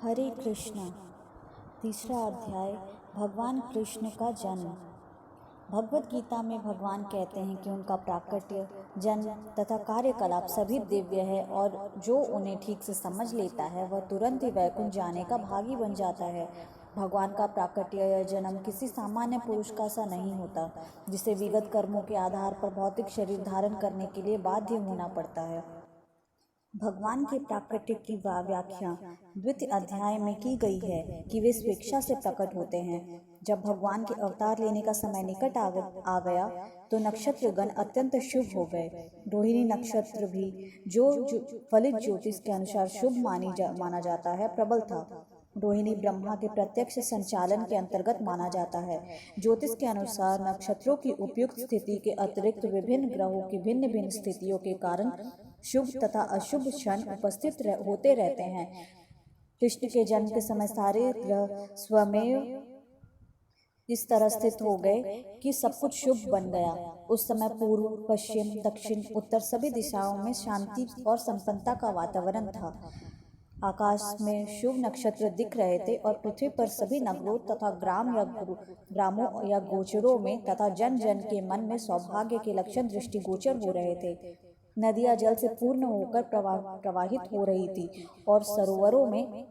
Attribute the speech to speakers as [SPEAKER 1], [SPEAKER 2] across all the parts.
[SPEAKER 1] हरे कृष्णा। तीसरा अध्याय। भगवान कृष्ण का जन्म। भगवत गीता में भगवान कहते हैं कि उनका प्राकट्य, जन्म तथा कार्यकलाप सभी दिव्य है और जो उन्हें ठीक से समझ लेता है वह तुरंत ही वैकुंठ जाने का भागी बन जाता है। भगवान का प्राकट्य या जन्म किसी सामान्य पुरुष का सा नहीं होता, जिसे विगत कर्मों के आधार पर भौतिक शरीर धारण करने के लिए बाध्य होना पड़ता है। भगवान के प्राकट्य की व्याख्या द्वितीय अध्याय में की गई है कि वे स्वेच्छा से प्रकट होते हैं। जब भगवान के अवतार लेने का समय निकट आ गया तो नक्षत्र गण अत्यंत शुभ हो गए। रोहिणी नक्षत्र भी जो फलित ज्योतिष के अनुसार शुभ माना जाता है, प्रबल था। रोहिणी ब्रह्मा के प्रत्यक्ष संचालन के अंतर्गत माना जाता है। ज्योतिष के अनुसार नक्षत्रों की उपयुक्त स्थिति के अतिरिक्त विभिन्न ग्रहों की भिन्न भिन्न स्थितियों के कारण शुभ तथा अशुभ क्षण उपस्थित होते रहते हैं। कृष्ण के जन्म के समय सारे ग्रह स्वमेव इस तरह स्थित हो गए कि सब कुछ शुभ बन गया। उस समय पूर्व, पश्चिम, दक्षिण, उत्तर सभी दिशाओं में शांति और संपन्नता का वातावरण था। आकाश में शुभ नक्षत्र दिख रहे थे और पृथ्वी पर सभी नगरों तथा ग्रामों या गोचरों में तथा जन जन के मन में सौभाग्य के लक्षण दृष्टिगोचर हो रहे थे। नदियां जल से पूर्ण होकर प्रवाहित हो रही थी और सरोवरों में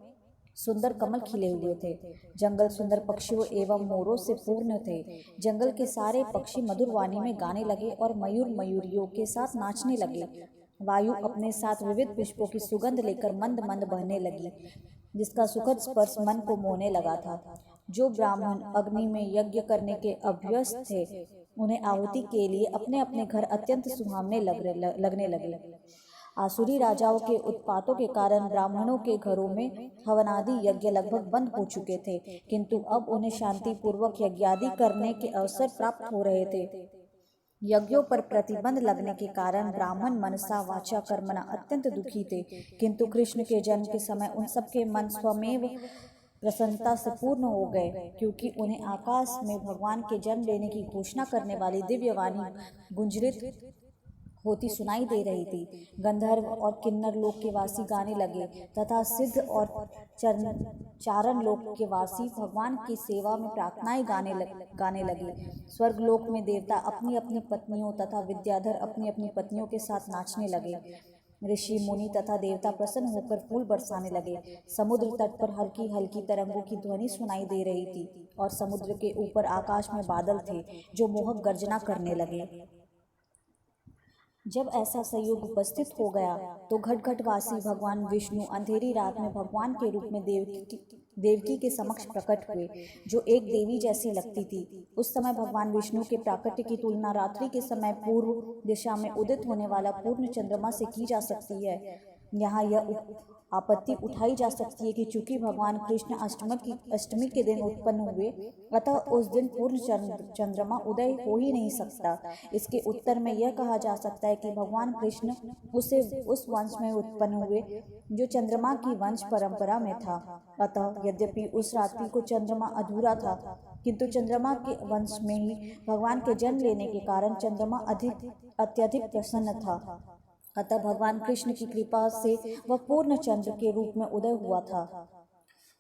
[SPEAKER 1] सुंदर कमल खिले हुए थे। जंगल सुंदर पक्षियों एवं मोरों से पूर्ण थे। जंगल के सारे पक्षी मधुर वाणी में गाने लगे और मयूर मयूरियों के साथ नाचने लगे। वायु अपने साथ विविध पुष्पों की सुगंध लेकर मंद मंद बहने लगी, जिसका सुखद स्पर्श मन को मोहने लगा था। जो ब्राह्मण अग्नि में यज्ञ करने के अभ्यस्त थे, उन्हें आहुति के लिए अपने अपने घर अत्यंत सुहावने लगने लगे। आसुरी राजाओं के उत्पातों के कारण ब्राह्मणों के घरों में हवनादि यज्ञ लगभग बंद हो चुके थे, किंतु अब उन्हें शांति पूर्वक यज्ञादि करने के अवसर प्राप्त हो रहे थे। यज्ञों पर प्रतिबंध लगने के कारण ब्राह्मण मनसा वाचा कर्मणा अत्यंत दुखी थे, किंतु कृष्ण के जन्म के समय उन सबके मन स्वमेव प्रसन्नता से पूर्ण हो गए, क्योंकि उन्हें आकाश में भगवान के जन्म लेने की घोषणा करने वाली दिव्य वाणी गुंजरित होती सुनाई दे रही थी। गंधर्व और किन्नर लोक के वासी गाने लगे तथा सिद्ध और चारण लोक के वासी भगवान की सेवा में प्रार्थनाएं गाने लगे। स्वर्ग लोक में देवता अपनी अपनी पत्नियों तथा विद्याधर अपनी अपनी पत्नियों के साथ नाचने लगे। ऋषि मुनि तथा देवता प्रसन्न होकर फूल बरसाने लगे। समुद्र तट पर हल्की हल्की तरंगों की ध्वनि सुनाई दे रही थी और समुद्र के ऊपर आकाश में बादल थे जो मोहक गर्जना करने लगे। जब ऐसा संयोग उपस्थित हो गया तो घटघटवासी भगवान विष्णु अंधेरी रात में भगवान के रूप में देवकी के समक्ष प्रकट हुए, जो एक देवी जैसी लगती थी। उस समय भगवान विष्णु के प्राकट्य की तुलना रात्रि के समय पूर्व दिशा में उदित होने वाला पूर्ण चंद्रमा से की जा सकती है। यहाँ यह आपत्ति उठाई जा सकती है कि चूंकि भगवान कृष्ण अष्टमी के दिन उत्पन्न हुए, अतः उस दिन पूर्ण चंद्रमा उदय हो ही नहीं सकता। इसके उत्तर में यह कहा जा सकता है कि भगवान कृष्ण उस वंश में उत्पन्न हुए जो चंद्रमा की वंश परंपरा में था। अतः यद्यपि उस रात्रि को चंद्रमा अधूरा था, किंतु चंद्रमा के वंश में ही भगवान के जन्म लेने के कारण चंद्रमा अत्यधिक प्रसन्न था। अतः भगवान कृष्ण की कृपा से वह पूर्ण चंद्र के रूप में उदय हुआ था।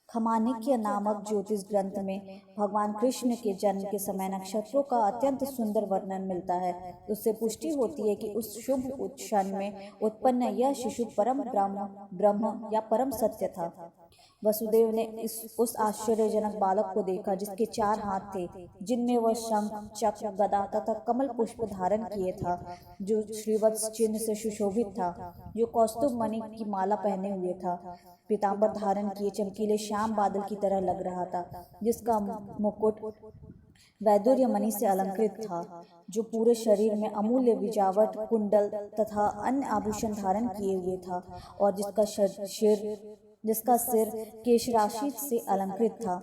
[SPEAKER 1] खमानिक्य नामक ज्योतिष ग्रंथ में भगवान कृष्ण के जन्म के समय नक्षत्रों का अत्यंत सुंदर वर्णन मिलता है। उससे पुष्टि होती है कि उस शुभ क्षण में उत्पन्न यह शिशु परम ब्रह्म या परम सत्य था। वसुदेव ने उस आश्चर्यजनक बालक को देखा जिसके 4 हाथ थे, जिनमें वह शंख, चक्र, गदा तथा कमल पुष्प धारण किए था, जो श्रीवत्स चिन्ह से सुशोभित था, जो कौस्तुभ मणि की माला पहने हुए था, पीतांबर धारण किए चमकीले श्याम बादल की तरह लग रहा था, जिसका मुकुट वैदुर्य मणि से अलंकृत था, जो पूरे शरीर में अमूल्य विजावट, कुंडल तथा अन्य आभूषण धारण किए हुए था, और जिसका सिर केशराशि से अलंकृत था।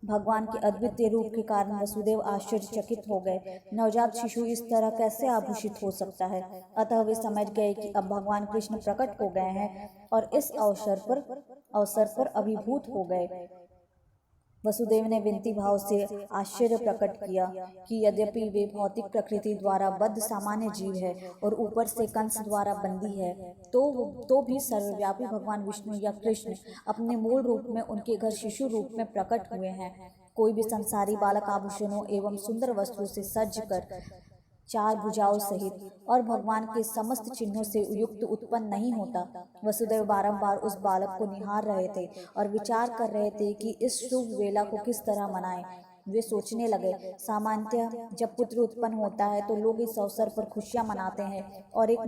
[SPEAKER 1] भगवान के अद्वितीय रूप के कारण वसुदेव आश्चर्यचकित हो गए। नवजात शिशु इस तरह कैसे आभूषित हो सकता है? अतः वे समझ गए कि अब भगवान कृष्ण प्रकट हो गए हैं और इस अवसर पर अभिभूत हो गए। वसुदेव ने विनती भाव से आश्चर्य प्रकट किया कि यद्यपि वे भौतिक प्रकृति द्वारा बद्ध सामान्य जीव है और ऊपर से कंस द्वारा बंदी है, तो भी सर्वव्यापी भगवान विष्णु या कृष्ण अपने मूल रूप में उनके घर शिशु रूप में प्रकट हुए हैं। कोई भी संसारी बालक आभूषणों एवं सुंदर वस्त्रों से सज कर चार भुजाओं सहित और भगवान के समस्त चिन्हों से युक्त उत्पन्न नहीं होता। वसुदेव बारंबार उस बालक को निहार रहे थे और विचार कर रहे थे कि इस शुभ वेला को किस तरह मनाएं। वे सोचने लगे, सामान्यतः जब पुत्र उत्पन्न होता है तो लोग इस अवसर पर खुशियां मनाते हैं और एक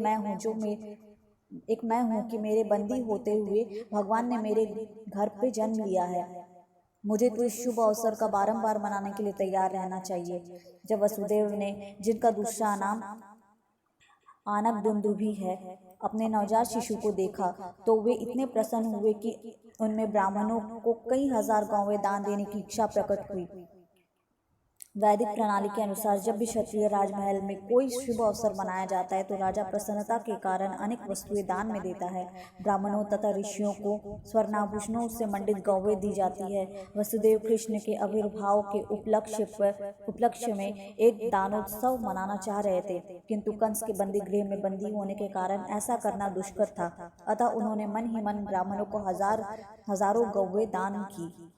[SPEAKER 1] मैं हूँ कि मेरे बंदी होते हुए भगवान ने मेरे घर पे जन्म लिया है। मुझे तो इस शुभ अवसर का बारंबार मनाने के लिए तैयार रहना चाहिए। जब वसुदेव ने, जिनका दूसरा नाम आनक दुंदुभि है, अपने नवजात शिशु को देखा तो वे इतने प्रसन्न हुए कि उनमें ब्राह्मणों को कई हजार गौवें दान देने की इच्छा प्रकट हुई। वैदिक प्रणाली के अनुसार जब भी क्षत्रिय राजमहल में कोई शुभ अवसर मनाया जाता है तो राजा प्रसन्नता के कारण अनेक वस्तुएं दान में देता है। ब्राह्मणों तथा ऋषियों को स्वर्णाभूषणों से मंडित गौवें दी जाती है। वसुदेव कृष्ण के आविर्भाव के उपलक्ष्य में एक दानोत्सव मनाना चाह रहे थे, किंतु कंस के बंदी गृह में बंदी होने के कारण ऐसा करना दुष्कर था। अतः उन्होंने मन ही मन ब्राह्मणों को हजारों गौवें दान की।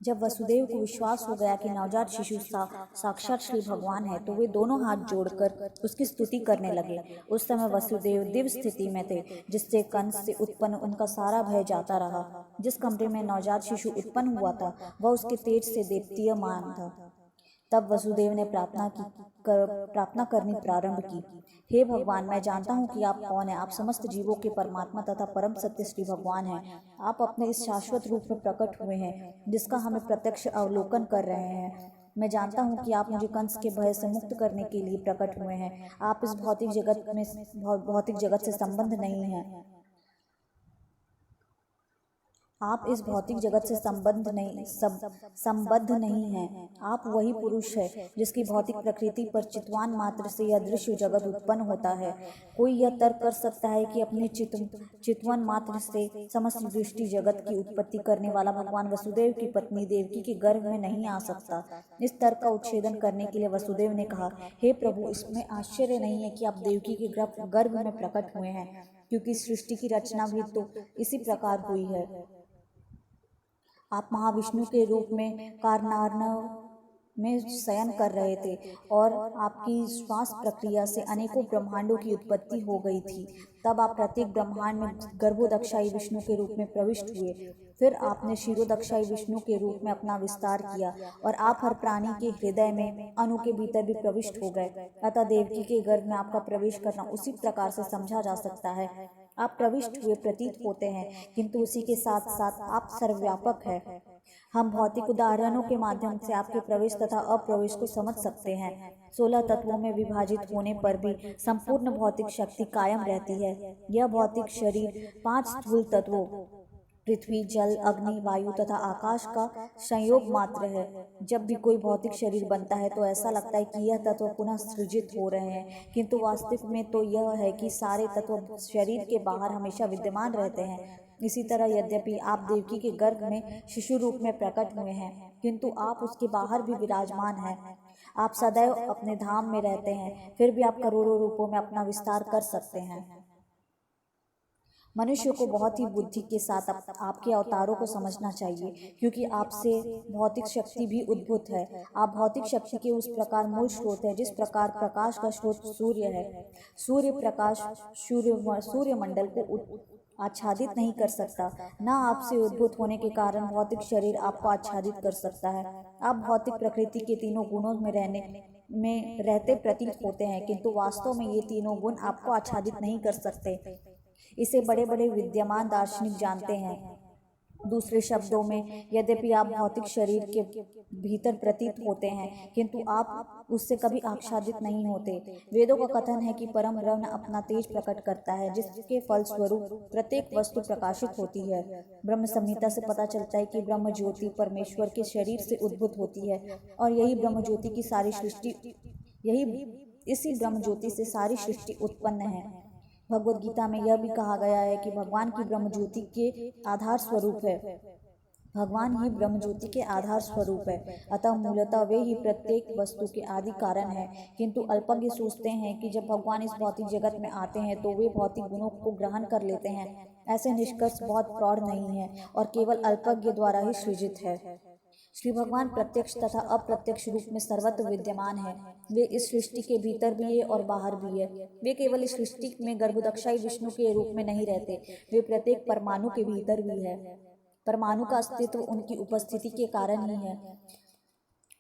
[SPEAKER 1] जब वसुदेव को विश्वास हो गया कि नवजात शिशु साक्षात श्री भगवान है, तो वे दोनों हाथ जोड़कर उसकी स्तुति करने लगे। उस समय वसुदेव दिव्य स्थिति में थे, जिससे कंस से उत्पन्न उनका सारा भय जाता रहा। जिस कमरे में नवजात शिशु उत्पन्न हुआ था वह उसके तेज से दीप्तियमान था। तब वसुदेव ने प्रार्थना करनी प्रारंभ की। हे भगवान, मैं जानता हूँ कि आप कौन हैं। आप समस्त जीवों के परमात्मा तथा परम सत्य श्री भगवान हैं। आप अपने इस शाश्वत रूप में प्रकट हुए हैं, जिसका हमें प्रत्यक्ष अवलोकन कर रहे हैं। मैं जानता हूँ कि आप मुझे कंस के भय से मुक्त करने के लिए प्रकट हुए हैं। आप इस भौतिक जगत से संबंध नहीं हैं। आप इस भौतिक जगत से संबद्ध नहीं हैं। आप वही पुरुष है जिसकी भौतिक प्रकृति पर चितवन मात्र से यह दृश्य जगत उत्पन्न होता है। कोई यह तर्क कर सकता है कि अपने चितवन मात्र से समस्त दृष्टि जगत की उत्पत्ति करने वाला भगवान वसुदेव की पत्नी देवकी के गर्भ में नहीं आ सकता। इस तर्क का उच्छेदन करने के लिए वसुदेव ने कहा, हे प्रभु, इसमें आश्चर्य नहीं है कि आप देवकी के गर्भ में प्रकट हुए हैं, क्योंकि सृष्टि की रचना भी तो इसी प्रकार हुई है। आप महाविष्णु के रूप में कारनार्णव में शयन कर रहे थे और आपकी श्वास प्रक्रिया से अनेकों ब्रह्मांडों की उत्पत्ति हो गई थी। तब आप प्रत्येक ब्रह्मांड में गर्भोदक्षाई विष्णु के रूप में प्रविष्ट हुए। फिर आपने क्षीरोदक्षाई विष्णु के रूप में अपना विस्तार किया और आप हर प्राणी के हृदय में अणु के भीतर भी प्रविष्ट हो गए। अतः देवकी के गर्भ में आपका प्रवेश करना उसी प्रकार से समझा जा सकता है। आप प्रविष्ट हुए प्रतीत होते हैं, किंतु उसी के साथ साथ आप सर्वव्यापक है। हम भौतिक उदाहरणों के माध्यम से आपके प्रवेश तथा अप्रवेश को समझ सकते हैं। 16 तत्वों में विभाजित होने पर भी संपूर्ण भौतिक शक्ति कायम रहती है। यह भौतिक शरीर 5 स्थूल तत्वों पृथ्वी, जल, अग्नि, वायु तथा आकाश का संयोग मात्र है। जब भी कोई भौतिक शरीर बनता है तो ऐसा लगता है कि यह तत्व पुनः सृजित हो रहे हैं, किंतु वास्तविक में तो यह है कि सारे तत्व शरीर के बाहर हमेशा विद्यमान रहते हैं। इसी तरह यद्यपि आप देवकी के गर्भ में शिशु रूप में प्रकट हुए हैं, किंतु आप उसके बाहर भी विराजमान हैं। आप सदैव अपने धाम में रहते हैं, फिर भी आप करोड़ों रूपों में अपना विस्तार कर सकते हैं। मनुष्य को बहुत ही बुद्धि के साथ आपके अवतारों को समझना चाहिए, क्योंकि आपसे भौतिक शक्ति भी उद्भूत है। आप भौतिक शक्ति के उस प्रकार मूल स्रोत है जिस प्रकार प्रकाश का स्रोत सूर्य है। सूर्य प्रकाश सूर्यमंडल को आच्छादित नहीं कर सकता, न आपसे उद्भूत होने के कारण भौतिक शरीर आपको आच्छादित कर सकता है। आप भौतिक प्रकृति के तीनों गुणों में रहते प्रतीत होते हैं, किंतु वास्तव में ये तीनों गुण आपको आच्छादित नहीं कर सकते। इसे बड़े बड़े विद्यमान दार्शनिक जानते हैं। दूसरे शब्दों में, यद्यपि आप भौतिक शरीर के भीतर प्रतीत होते हैं, किंतु आप उससे कभी आच्छादित नहीं होते। वेदों का कथन है कि परम ब्रह्म अपना तेज प्रकट करता है, जिसके फलस्वरूप प्रत्येक वस्तु प्रकाशित होती है। ब्रह्म संहिता से पता चलता है कि ब्रह्म ज्योति परमेश्वर के शरीर से उद्भूत होती है और इसी ब्रह्म ज्योति से सारी सृष्टि उत्पन्न है। भगवद गीता में यह भी कहा गया है कि भगवान की ब्रह्म ज्योति के आधार स्वरूप है। भगवान ही ब्रह्म ज्योति के आधार स्वरूप है, अतः मूलतः वे ही प्रत्येक वस्तु के आदि कारण है। किंतु अल्पज्ञ सोचते हैं कि जब भगवान इस भौतिक जगत में आते हैं तो वे भौतिक गुणों को ग्रहण कर लेते हैं। ऐसे निष्कर्ष बहुत प्रौढ़ नहीं है और केवल अल्पज्ञ द्वारा ही सृजित है। श्री भगवान प्रत्यक्ष तथा अप्रत्यक्ष रूप में सर्वत्र विद्यमान है। वे इस सृष्टि के भीतर भी है और बाहर भी है। वे केवल इस सृष्टि में गर्भोदक्षाई विष्णु के रूप में नहीं रहते, वे प्रत्येक परमाणु के भीतर भी है। परमाणु का अस्तित्व उनकी उपस्थिति के कारण ही है,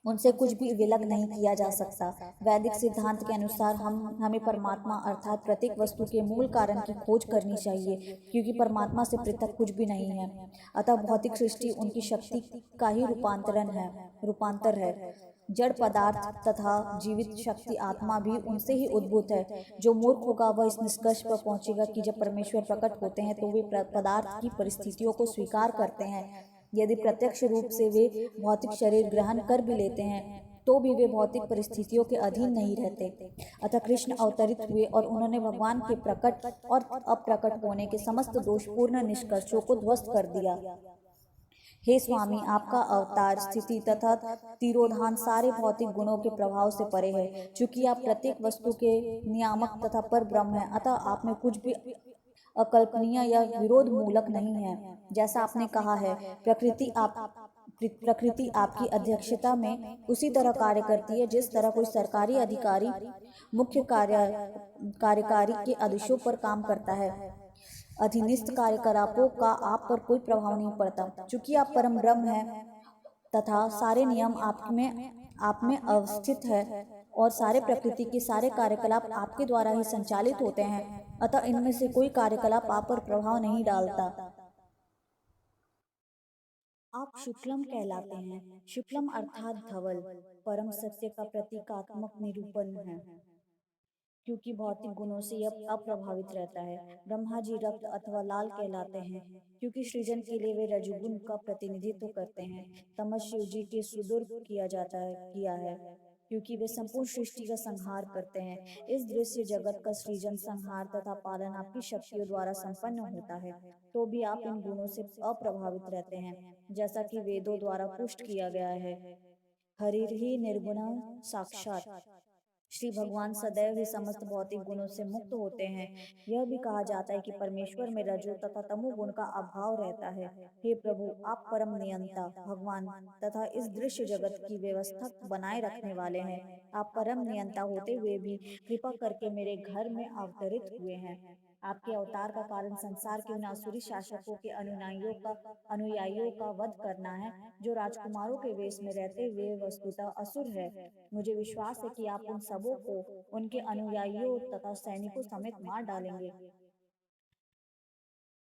[SPEAKER 1] उनसे कुछ भी विलग नहीं किया जा सकता। वैदिक सिद्धांत के अनुसार हमें परमात्मा अर्थात प्रत्येक वस्तु के मूल कारण की खोज करनी चाहिए, क्योंकि परमात्मा से पृथक कुछ भी नहीं है। अतः भौतिक सृष्टि उनकी शक्ति का ही रूपांतर है। जड़ पदार्थ तथा जीवित शक्ति आत्मा भी उनसे ही उद्भूत है। जो मूर्ख होगा वह इस निष्कर्ष पर पहुंचेगा कि जब परमेश्वर प्रकट होते हैं तो वे पदार्थ की परिस्थितियों को स्वीकार करते हैं। यदि प्रत्यक्ष रूप से वे भौतिक शरीर ग्रहण कर भी लेते हैं तो भी वे भौतिक परिस्थितियों के अधीन नहीं रहते। अतः कृष्ण अवतरित हुए और उन्होंने भगवान के प्रकट और अप्रकट होने के समस्त दोषपूर्ण निष्कर्षों को ध्वस्त कर दिया। हे स्वामी, आपका अवतार स्थिति तथा तिरोधान सारे भौतिक गुणों के प्रभाव से परे है। चूंकि आप प्रत्येक वस्तु के नियामक तथा पर ब्रह्म है, अतः आप में कुछ भी अकल्पनीय या विरोध मूलक नहीं है। जैसा आपने कहा है, प्रकृति आपकी अध्यक्षता में उसी तरह कार्य करती है जिस तरह कोई सरकारी अधिकारी मुख्य कार्यकारी के आदेशों पर काम करता है। अधीनस्थ कार्यकलापों का आप पर कोई प्रभाव नहीं पड़ता। चूंकि आप परम ब्रह्म हैं तथा सारे नियम आप में अवस्थित है और सारे प्रकृति के सारे कार्यकलाप आपके द्वारा ही संचालित होते हैं, अतः इनमें से कोई कार्यकलाप आप पर प्रभाव नहीं डालता। आप शुक्लम कहलाते हैं। शुक्लम अर्थात धवल परम सत्य का प्रतीकात्मक निरूपण है, क्योंकि भौतिक गुणों से यह अप्रभावित रहता है। ब्रह्मा जी रक्त अथवा लाल कहलाते हैं, क्योंकि सृजन के लिए वे रजोगुण का प्रतिनिधित्व करते हैं। तमस शिव जी के सुदूर किया है, क्योंकि वे संपूर्ण सृष्टि का संहार करते हैं। इस दृश्य जगत का सृजन, संहार तथा पालन आपकी शक्तियों द्वारा संपन्न होता है, तो भी आप इन गुणों से अप्रभावित रहते हैं, जैसा कि वेदों द्वारा पुष्ट किया गया है। हरिर्हि निर्गुण साक्षात। श्री भगवान सदैव ही समस्त भौतिक गुणों से मुक्त होते हैं। यह भी कहा जाता है कि परमेश्वर में रजो तथा तमो गुण का अभाव रहता है। हे प्रभु, आप परम नियंता भगवान तथा इस दृश्य जगत की व्यवस्था बनाए रखने वाले हैं। आप परम नियंता होते हुए भी कृपा करके मेरे घर में अवतरित हुए हैं। आपके अवतार का कारण संसार के उन आसुरी शासकों के अनुयायियों का वध करना है, जो राजकुमारों के वेश में रहते हुए वस्तुतः असुर है। मुझे विश्वास है कि आप उन सबों को, उनके अनुयायियों तथा सैनिकों समेत मार डालेंगे।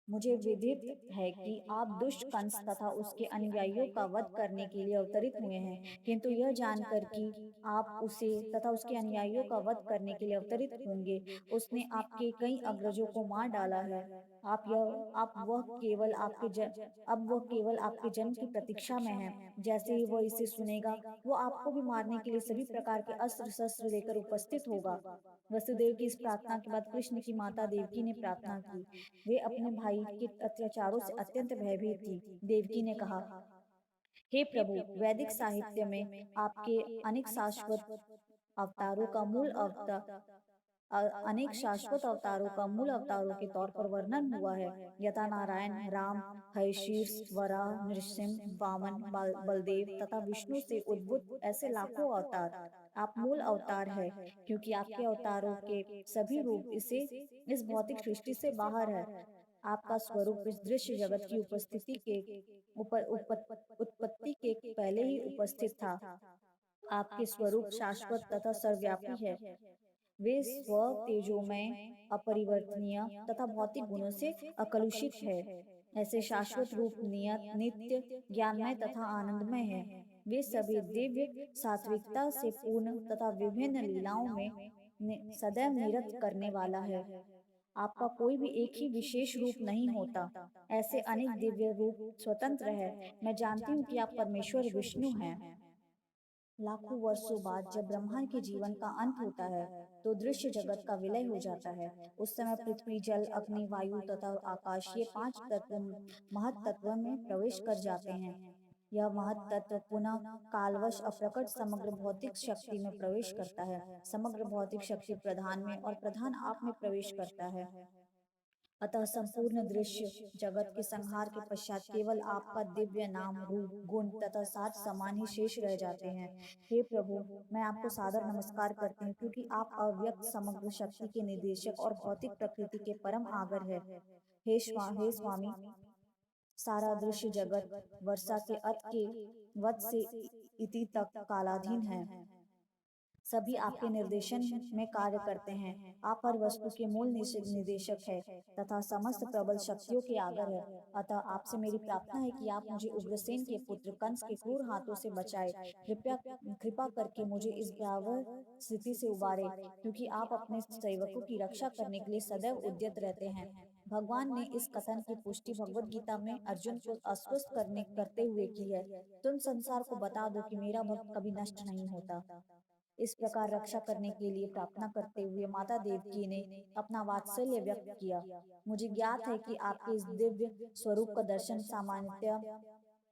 [SPEAKER 1] मुझे विदित है कि आप दुष्ट कंस तथा उसके अनुयायियों का वध करने के लिए अवतरित हुए हैं, किंतु यह जानकर कि आप उसे तथा उसके अनुयायियों का वध करने के लिए अवतरित होंगे, उसने आपके कई अग्रजों को मार डाला है। आप यह आप वह केवल आपके अब वह केवल आपके जन्म की प्रतीक्षा में है। जैसे ही वह इसे सुनेगा, वो आपको भी मारने के लिए सभी प्रकार के अस्त्र शस्त्र लेकर उपस्थित होगा। वसुदेव की इस प्रार्थना के बाद कृष्ण की माता देवकी ने प्रार्थना की। वे अपने भाई के अत्याचारों से अत्यंत भयभीत थी। देवकी ने कहा, हे प्रभु, वैदिक साहित्य में आपके अनेक शाश्वत अवतारों का मूल अवतार अनेक शाश्वत अवतारों का मूल अवतारों के तौर पर वर्णन हुआ है, यथा नारायण, राम, हयशीर्ष, वराह, नृसिंह, वामन, बलदेव तथा विष्णु से उद्भूत ऐसे लाखों अवतार। आप मूल अवतार है, क्योंकि आपके अवतारों के सभी रूप इस भौतिक सृष्टि से बाहर है। आपका स्वरूप इस दृश्य जगत की उत्पत्ति के पहले ही उपस्थित था। आपके स्वरूप शाश्वत तथा सर्वव्यापी है। वे स्व तेजोमय, अपरिवर्तनीय तथा भौतिक गुणों से अकलुषित है। ऐसे शाश्वत रूप नित्य, ज्ञानमय तथा आनंदमय है। वे सभी दिव्य सात्विकता से पूर्ण तथा विभिन्न लीलाओं में सदैव निरत करने वाला है। आपका कोई भी एक ही विशेष रूप नहीं होता, ऐसे अनेक दिव्य रूप स्वतंत्र है। मैं जानती हूँ कि आप परमेश्वर विष्णु हैं। लाखों वर्षों बाद जब ब्रह्मांड के जीवन का अंत होता है तो दृश्य जगत का विलय हो जाता है। उस समय पृथ्वी, जल, अग्नि, वायु तथा आकाश, ये पांच तत्व महत्तत्व में प्रवेश कर जाते हैं। यह महत्तत्व पुनः कालवश अप्रकट समग्र भौतिक शक्ति में प्रवेश करता है। समग्र भौतिक शक्ति प्रधान में और प्रधान आप में प्रवेश करता है। अतः संपूर्ण दृश्य जगत के संहार के पश्चात केवल आपका दिव्य नाम, रूप, गुण तथा सात समान ही शेष रह जाते हैं। हे प्रभु, मैं आपको सादर नमस्कार करती हूँ क्योंकि आप अव्यक्त समग्र शक्ति के निदेशक और भौतिक प्रकृति के परम आगर है। हे स्वामी, सारा दृश्य जगत वर्षा के अत के वत से इति तक कालाधीन है। सभी आपके निर्देशन में कार्य करते हैं। आप हर वस्तु के मूल निदेशक है तथा समस्त प्रबल शक्तियों के आगर है। अतः आपसे मेरी प्रार्थना है कि आप मुझे उग्रसेन के पुत्र कंस के क्रूर हाथों से बचाए। कृपया कृपा करके मुझे इस भयावह स्थिति से उबारे, क्योंकि आप अपने सेवकों की रक्षा करने के लिए सदैव उद्यत रहते हैं। भगवान ने इस कथन की पुष्टि भगवत गीता में अर्जुन को आश्वस्त करते हुए की है। तुम संसार को बता दो कि मेरा भक्त कभी नष्ट नहीं होता। इस प्रकार रक्षा करने के लिए प्रार्थना करते हुए माता देवकी ने अपना वात्सल्य व्यक्त किया। मुझे ज्ञात है कि आपके इस दिव्य स्वरूप का दर्शन सामान्यतः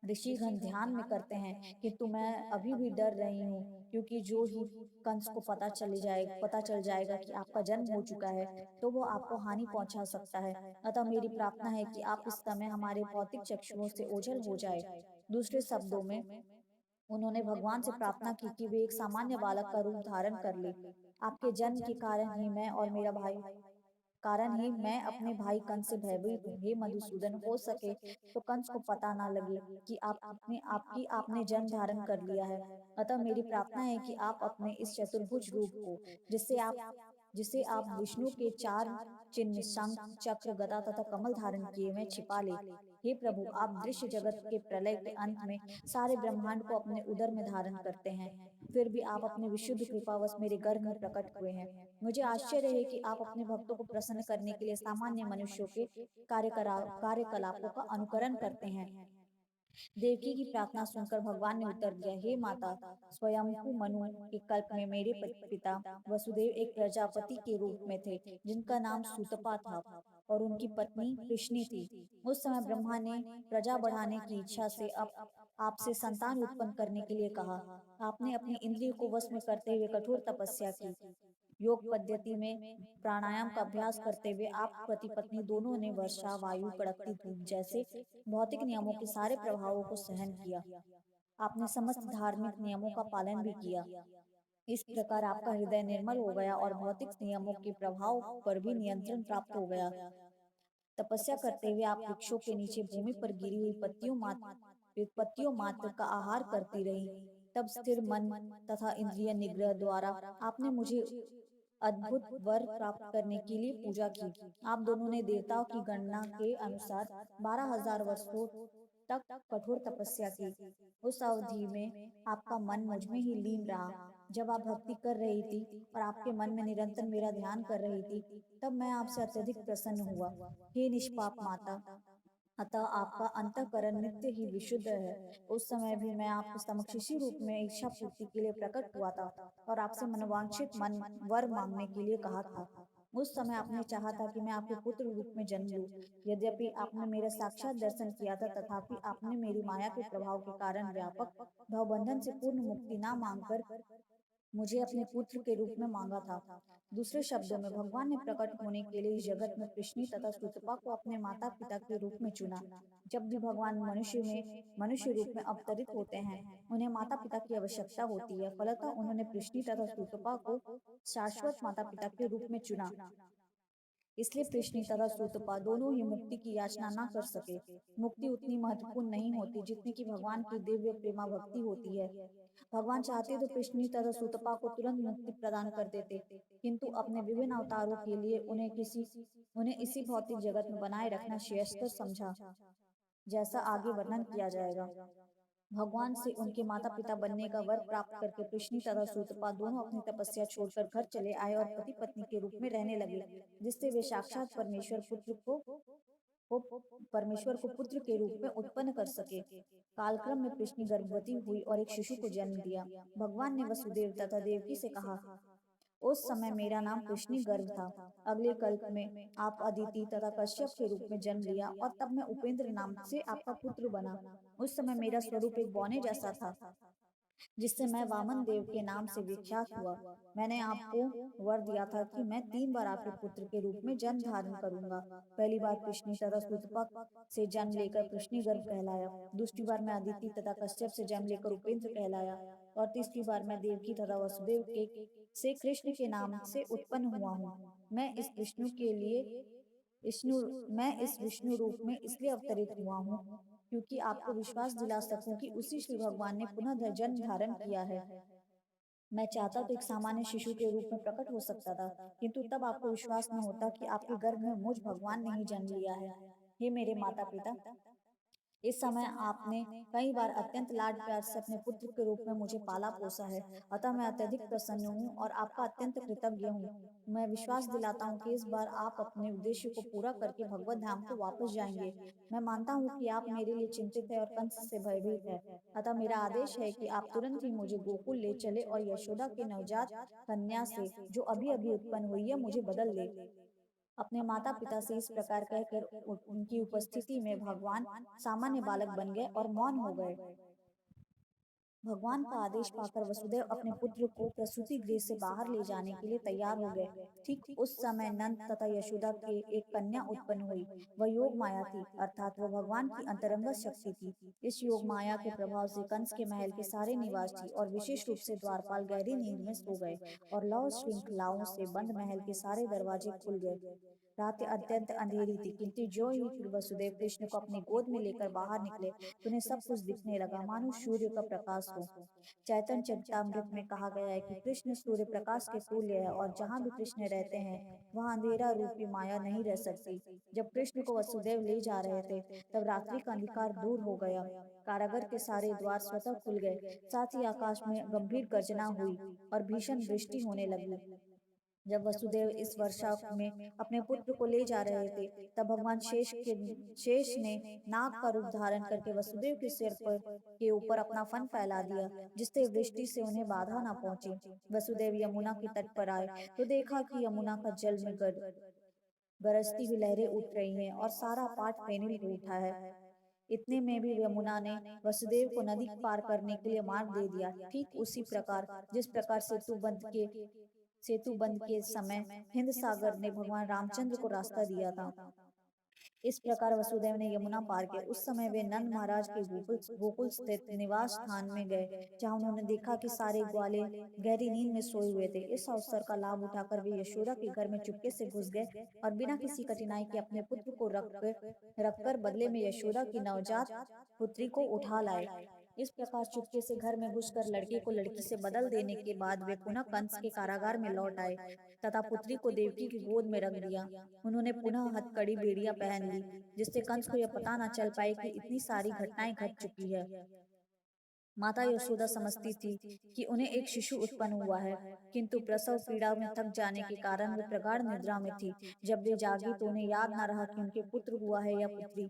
[SPEAKER 1] ऋषिगण ध्यान में करते हैं, किंतु मैं अभी भी डर रही हूँ, क्योंकि जो ही कंस को पता चल जाएगा कि आपका जन्म हो चुका है तो वो आपको हानि पहुंचा सकता है। अतः मेरी प्रार्थना है कि आप इस समय हमारे भौतिक चक्षुओं से ओझल हो जाए। दूसरे शब्दों में उन्होंने भगवान से प्रार्थना की कि वे एक सामान्य बालक का रूप धारण कर ले। आपके जन्म के कारण ही मैं अपने भाई कंस से भयभीत हूँ। हे मधुसूदन, हो सके तो कंस को पता ना लगे कि आपने जन्म धारण कर लिया है। अतः मेरी प्रार्थना है कि आप अपने इस चतुर्भुज रूप को, जिसे आप विष्णु के चार चिन्ह शंख, चक्र, गदा तथा कमल धारण किए में छिपा ले। हे प्रभु, आप दृश्य जगत के प्रलय के अंत में सारे ब्रह्मांड को अपने उदर में धारण करते हैं, फिर भी आप अपने विशुद्ध कृपावश मेरे गर्भ में प्रकट हुए हैं। मुझे आश्चर्य है कि आप अपने भक्तों को प्रसन्न करने के लिए सामान्य मनुष्यों के कार्यकलापों का अनुकरण करते हैं। देवकी की प्रार्थना सुनकर भगवान ने उत्तर दिया, हे माता, स्वयंभू मनु के कल्प में मेरे पिता वसुदेव एक प्रजापति के रूप में थे, जिनका नाम सूतपा था और उनकी पत्नी कृष्णी थी। उस समय ब्रह्मा ने प्रजा बढ़ाने की इच्छा से अब आपसे संतान उत्पन्न करने के लिए कहा। आपने अपनी इंद्रियों को वश में करते हुए कठोर तपस्या की। योग पद्धति में प्राणायाम का अभ्यास करते हुए आप पति पत्नी दोनों ने वर्षा, वायु, कड़कती धूप जैसे भौतिक नियमों के सारे प्रभावों को सहन किया। आपने समस्त धार्मिक नियमों का पालन भी किया। इस प्रकार आपका हृदय निर्मल हो गया और भौतिक नियमों के प्रभाव पर भी नियंत्रण प्राप्त हो गया। तपस्या करते हुए आप वृक्षों के नीचे भूमि पर गिरी हुई पत्तियों मात्र का आहार करती रही। तब स्थिर मन तथा इंद्रिय निग्रह द्वारा आपने मुझे अद्भुत वर प्राप्त करने के लिए पूजा की। आप दोनों ने देवताओं की गणना के अनुसार 12,000 वर्षों तक कठोर तपस्या की। उस अवधि में आपका मन मुझ में ही लीन रहा। जब आप भक्ति कर रही थी और आपके मन में निरंतर मेरा ध्यान कर रही थी, तब मैं आपसे अत्यधिक प्रसन्न हुआ। हे निष्पाप माता, अतः आपका अंतःकरण नित्य ही विशुद्ध है। उस समय भी मैं आपके समक्ष इसी रूप में इच्छा पूर्ति के लिए प्रकट हुआ था और आपसे मनोवांछित वर मांगने के लिए कहा था। उस समय आपने चाहा था कि मैं आपके पुत्र रूप में जन्म लूं। यद्यपि आपने मेरा साक्षात दर्शन किया था, तथापि आपने मेरी माया के प्रभाव के कारण व्यापक भवबंधन से पूर्ण मुक्ति ना मांगकर मुझे अपने पुत्र के रूप में मांगा था। दूसरे शब्दों में भगवान ने प्रकट होने के लिए इस जगत में कृष्णी तथा सुतपा को अपने माता पिता के रूप में चुना। जब भी भगवान मनुष्य रूप में अवतरित होते हैं, उन्हें माता पिता की आवश्यकता होती है। फलतः उन्होंने कृष्णी तथा सुतपा को शाश्वत माता पिता के रूप में चुना। इसलिए कृष्ण तथा सूतपा दोनों ही मुक्ति की याचना न कर सके। मुक्ति उतनी महत्वपूर्ण नहीं होती जितनी कि भगवान की दिव्य प्रेमा भक्ति होती है। भगवान चाहते तो कृष्ण तथा सूतपा को तुरंत मुक्ति प्रदान कर देते, किंतु अपने विभिन्न अवतारों के लिए उन्हें इसी भौतिक जगत में बनाए रखना श्रेयस्कर समझा, जैसा आगे वर्णन किया जाएगा। भगवान से उनके माता पिता बनने का वर प्राप्त करके कृष्णी तथा सूतपा दोनों अपनी तपस्या छोड़कर घर चले आए और पति पत्नी के रूप में रहने लगे, जिससे वे साक्षात परमेश्वर पुत्र को वो परमेश्वर को पुत्र के रूप में उत्पन्न कर सके। कालक्रम में पृश्नि गर्भवती हुई और एक शिशु को जन्म दिया। भगवान ने वसुदेव तथा देवकी से कहा, उस समय मेरा नाम पृश्नि गर्भ था। अगले कल्प में आप अदिति तथा कश्यप के रूप में जन्म लिया और तब मैं उपेंद्र नाम से आपका पुत्र बना। उस समय मेरा स्वरूप एक बौने जैसा था, जिससे मैं वामन देव के नाम से विख्यात हुआ। मैंने आपको वर दिया था कि मैं 3 बार आपके पुत्र के रूप में जन्म धारण करूंगा। पहली बार पृश्नि तथा सुतपक से जन्म लेकर पृश्नि गर्भ कहलाया। दूसरी बार मैं अदिति तथा कश्यप से जन्म लेकर उपेंद्र कहलाया और तीसरी बार मैं देवकी तथा वसुदेव के से कृष्ण के नाम से उत्पन्न हुआ हूँ। मैं इस विष्णु रूप में इसलिए अवतरित हुआ हूँ क्योंकि आपको विश्वास दिला सकूं कि उसी श्री भगवान ने पुनः जन्म धारण किया है। मैं चाहता तो एक सामान्य शिशु के रूप में प्रकट हो सकता था, किंतु तब आपको विश्वास न होता कि आपके गर्भ में मुझ भगवान ने ही जन्म लिया है। हे मेरे माता पिता, इस समय आपने कई बार अत्यंत लाड प्यार से अपने पुत्र के रूप में मुझे पाला पोसा है, अतः मैं अत्यधिक प्रसन्न हूँ और आपका अत्यंत कृतज्ञ हूँ। मैं विश्वास दिलाता हूँ कि इस बार आप अपने उद्देश्य को पूरा करके भगवत धाम को वापस जाएंगे। मैं मानता हूँ कि आप मेरे लिए चिंतित है और कंस से भयभीत है, अतः मेरा आदेश है कि आप तुरंत ही मुझे गोकुल ले चले और यशोदा के नवजात कन्या से, जो अभी अभी उत्पन्न हुई है, मुझे बदल ले। अपने माता पिता से इस प्रकार कहकर उनकी उपस्थिति में भगवान सामान्य बालक बन गए और मौन हो गए। भगवान का आदेश पाकर वसुदेव अपने पुत्र को प्रसूति गृह से बाहर ले जाने के लिए तैयार हो गए। ठीक उस समय नंद तथा यशोदा के एक कन्या उत्पन्न हुई। वह योग माया थी, अर्थात वह भगवान की अंतरंग शक्ति थी। इस योग माया के प्रभाव से कंस के महल के सारे निवासी और विशेष रूप से द्वारपाल गहरी नींद में सो गए और लौ श्रृंखलाओं से बंद महल के सारे दरवाजे खुल गए। रात अत्यंत अंधेरी थी, किंतु जो ही वसुदेव कृष्ण को अपनी गोद में लेकर बाहर निकले तो उन्हें सब कुछ दिखने लगा, मानो सूर्य का प्रकाश हो। चैतन्य चरितामृत में कहा गया है कि कृष्ण सूर्य प्रकाश के तुल्य है और जहाँ भी कृष्ण रहते हैं वहाँ अंधेरा रूपी माया नहीं रह सकती। जब कृष्ण को वसुदेव ले जा रहे थे तब रात्रि का अंधकार दूर हो गया, कारागार के सारे द्वार स्वतः खुल गए, साथ ही आकाश में गंभीर गर्जना हुई और भीषण वृष्टि होने लगी। जब वसुदेव इस वर्षा में अपने पुत्र को ले जा रहे थे तब भगवान शेष ने नाग का रूप धारण करके वसुदेव के सिर पर के ऊपर अपना फन फैला दिया, जिससे वृष्टि से उन्हें बाधा न पहुंचे। वसुदेव यमुना के तट पर आए तो देखा कि यमुना का जल में गरजती हुई लहरें उठ रही हैं और सारा पाट फेनिल हो उठा है। इतने में भी यमुना ने वसुदेव को नदी पार करने के लिए मार्ग दे दिया। ठीक उसी प्रकार जिस प्रकार सेतु बंद के समय हिंद सागर ने भगवान रामचंद्र को रास्ता दिया था, इस प्रकार वसुदेव ने यमुना पार किया। उस समय वे नंद महाराज के गोकुल स्थित निवास स्थान में गए, जहाँ उन्होंने देखा कि सारे ग्वाले गहरी नींद में सोए हुए थे। इस अवसर का लाभ उठाकर वे यशोदा के घर में चुपके से घुस गए और बिना किसी कठिनाई के अपने पुत्र को रखकर बदले में यशोदा की नवजात पुत्री को उठा लाए। इस प्रकार चुपके से घर में घुसकर लड़के को लड़की से बदल देने के बाद वे पुनः कंस के कारागार में लौट आए तथा पुत्री को देवकी की गोद में रख दिया। उन्होंने पुनः हथकड़ी बेड़ियां पहन ली, जिससे कंस को यह पता न चल पाए कि इतनी सारी घटनाएं घट चुकी है। माता यशोदा समझती थी कि उन्हें एक शिशु उत्पन्न हुआ है, किंतु प्रसव पीड़ा में थक जाने के कारण वे प्रगाढ़ निद्रा में थी। जब वे जागी तो उन्हें याद न रहा कि उनके पुत्र हुआ है या पुत्री।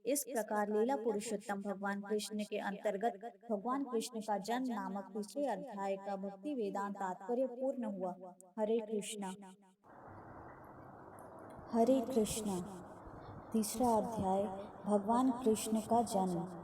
[SPEAKER 1] इस प्रकार लीला पुरुषोत्तम भगवान कृष्ण के अंतर्गत भगवान कृष्ण का जन्म नामक तीसरे अध्याय का भक्ति वेदांत तात्पर्य पूर्ण हुआ। हरे कृष्णा। हरे कृष्णा। तीसरा अध्याय भगवान कृष्ण का जन्म।